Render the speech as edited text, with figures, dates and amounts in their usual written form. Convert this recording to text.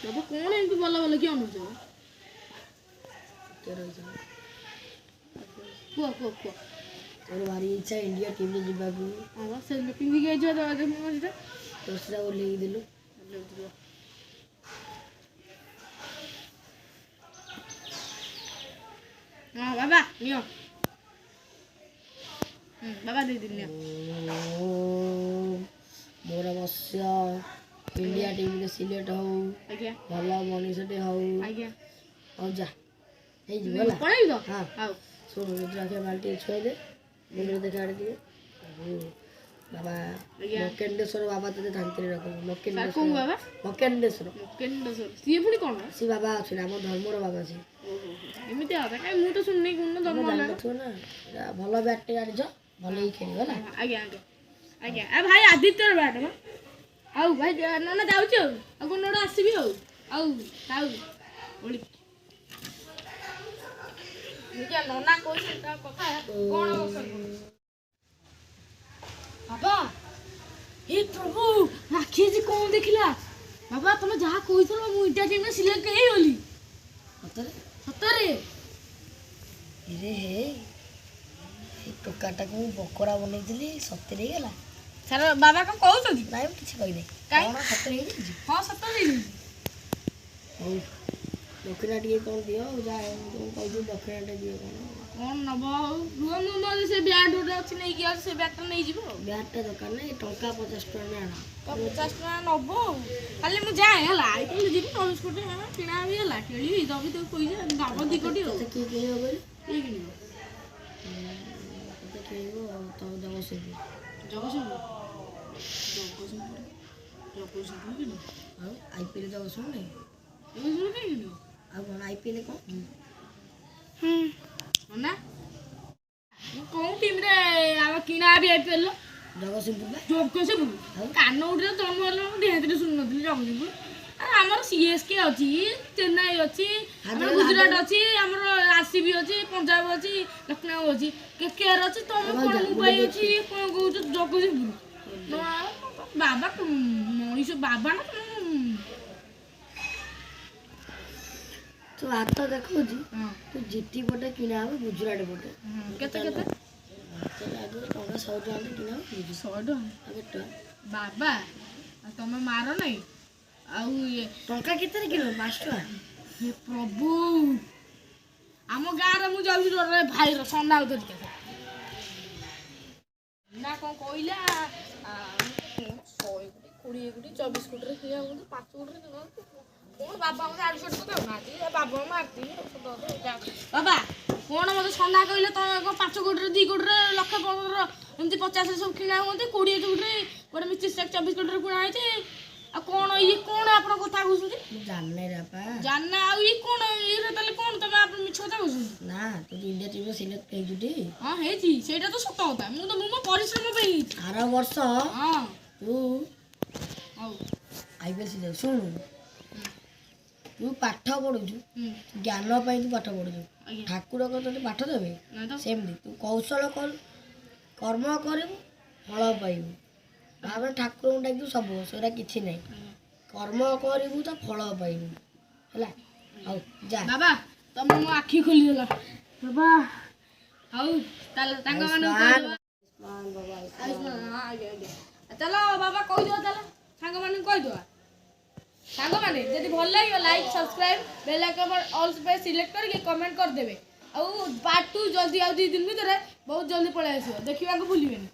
बाबा कौन एमती भल भल कि अनुज कुह कुह कुह तोर भारी इच्छा इंडिया टीम में जीवा को हां से मीटिंग भी गई जो मझे तो सेटा ओल्हेई देलु हां बाबा नियो बाबा दे दिन मोर अवश्य इंडिया टीम के सिलेक्ट हो आज्ञा भला मनीषटे हो आज्ञा और जा हे जीवला पड़ाई तो हां आओ सुन रुद्रा के बाल्टी छोड़ दे मुंडे देखा दिए बाबा मकेंडेश्वर बाबा तते धांतरे रखो मकेंडेश्वर कौन बाबा मकेंडेश्वर सी पुणी कौन सी बाबा अछि हम धर्मर बाबा छी एमिति आता काई मु तो सुनने कोन धर्म वाला छु ना एटा भलो बैट आरिछ भलो ही खेली होला आज्ञा आज्ञा आज्ञा आ भाई आदित्यर बैट म आउ भाई नना जाउछ आ कोन नडा आसीबी आउ आउ ओली निके नना कोइ कथा कोन बाबा हे प्रभु राखी जी कौन देखला बाबा तुम जहा कोई थलो मु इंडिया टीम में सिलेक्ट हे होली सतरे रे हे टोकाटा को बकरा बनैतिली सतरे गेला सर बाबा कम कहू छथि नाइ किछ कहि दे काई सतरे हे जी हां सतरे हे ओ दक्षिणा टिके कोन दियो जा तुम कहि दे दक्षिणा दियो कोन नबो रुम म से बैट उठे अछि नै कि से बैट नै जीवो बैट दुकान नै टंका 50 टका नै आना 50 टका नबो खाली मु जाए हला आई तो जीवि 24 कोटी किना भी हला खेली दबी तो कोइ जे गाबो दी कोटी हो की हो गइल की किनी तो खेलो तो जगसुन किनी हां आईपीएल जगसुन नै जगसुन किनी आ कोन आईपीएल कोन ना कौन टीम रे आवा किना भी आईपीएल जगसिंहपुर कान उठे जन्म हेला देहतरे सुन नथि जगसिंहपुर हमर सीएसके अछि चेन्नई अछि हमर गुजरात अछि हमर आरसीबी अछि पंजाब अछि लखनऊ अछि केकेआर अछि तुम कोन मुंबई अछि कोन कहू जगसिंहपुर बाबा मनीष बाबा ना तो आता देखो जी तो जीटी पटे किना हो गुजरात पटे केते केते तो आगे टका 100 टका किना हो 100 टका आगे तो बाबा तुम मारो नहीं आउ ये टका केते किलो 5 टका हे प्रभु आम गाँ रे मु जाउछी रे भाई रो सन्ना उधर के ना कोन कोइला 100 कोटी 20 कोटी 24 कोटी रे किया 5 कोटी रे कौन बाबा मते 800 टका दउ ना बाबा मारती बाबा कौन मते सन्ना कहले तो 5 कोटी रे 2 कोटी रे लाख करोड़ एमती 50 सब किना होते 20 कोटी रे गोटे मिस्त्री 24 कोटी रे कुना आइते आ कौन ये कौन आपन कथा कहउछथि जानने रे बा जानना आ ये कौन ये रे तले कौन तमे आपन मिछ कथा कहउछथि ना तो इंडिया टीम में सिलेक्ट हे जुटी हां हेथि सेटा तो सत होता मु परिश्रम पे आरा वर्ष हां तू आउ आईपीएल सिलेक्ट सुन तू पाठ पढुछु ज्ञान पई तू पाठ पढुछु ठाकुर को तो पाठ देबे सेम दी तू कौशल कर कर्म करिबु फल पाइबु भाबे ठाकुर डाक तू सब सेरा किछि नै कर्म करिबु तो फल पाइबु हला आउ जा बाबा तुम मो आखी खोली देला बाबा आउ ताल तांगा माने मान बाबा हां आगे चलो बाबा कहि दो चलो सांग माने कहि दो सांग माने यदि भल लागियो लाइक सब्सक्राइब बेल आइकन पर ऑल पे सिलेक्ट करके कमेंट कर देबे आ पार्ट 2 जल्दी आ 2 दिन भीतर बहुत जल्दी पळे आसीबो देखिबा को भूलिबेनी।